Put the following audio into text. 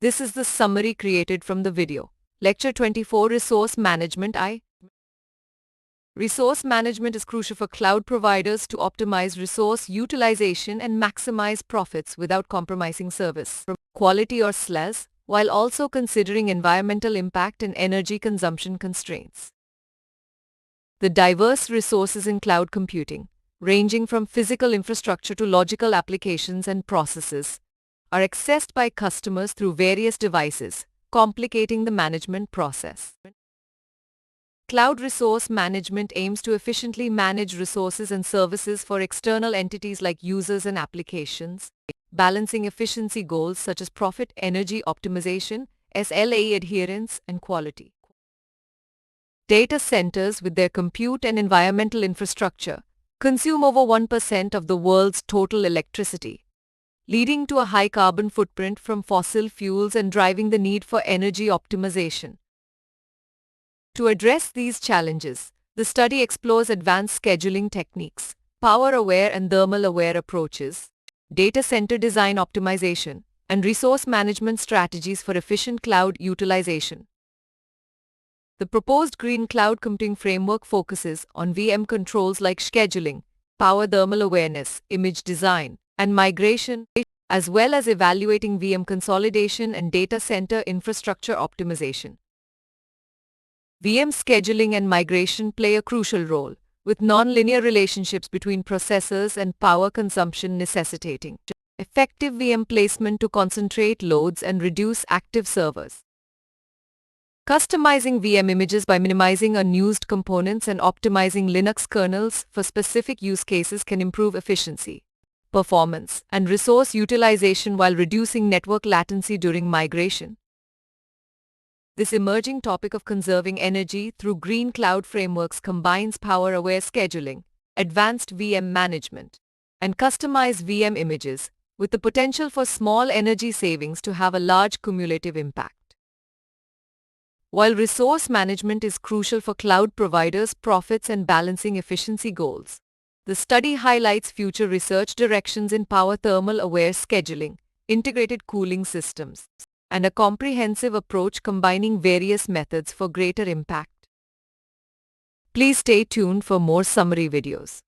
This is the summary created from the video. Lecture 24, Resource Management. Resource management is crucial for cloud providers to optimize resource utilization and maximize profits without compromising service quality or SLAs, while also considering environmental impact and energy consumption constraints. The diverse resources in cloud computing, ranging from physical infrastructure to logical applications and processes, are accessed by customers through various devices, complicating the management process. Cloud resource management aims to efficiently manage resources and services for external entities like users and applications, balancing efficiency goals such as profit, energy optimization, SLA adherence, and quality. Data centers, with their compute and environmental infrastructure, consume over 1% of the world's total electricity, leading to a high carbon footprint from fossil fuels and driving the need for energy optimization. To address these challenges, the study explores advanced scheduling techniques, power-aware and thermal-aware approaches, data center design optimization, and resource management strategies for efficient cloud utilization. The proposed Green Cloud Computing Framework focuses on VM controls like scheduling, power thermal awareness, image design, and migration, as well as evaluating VM consolidation and data center infrastructure optimization. VM scheduling and migration play a crucial role, with nonlinear relationships between processors and power consumption necessitating effective VM placement to concentrate loads and reduce active servers. Customizing VM images by minimizing unused components and optimizing Linux kernels for specific use cases can improve efficiency, performance, and resource utilization while reducing network latency during migration. This emerging topic of conserving energy through green cloud frameworks combines power-aware scheduling, advanced VM management, and customized VM images, with the potential for small energy savings to have a large cumulative impact. While resource management is crucial for cloud providers' profits and balancing efficiency goals, the study highlights future research directions in power thermal-aware scheduling, integrated cooling systems, and a comprehensive approach combining various methods for greater impact. Please stay tuned for more summary videos.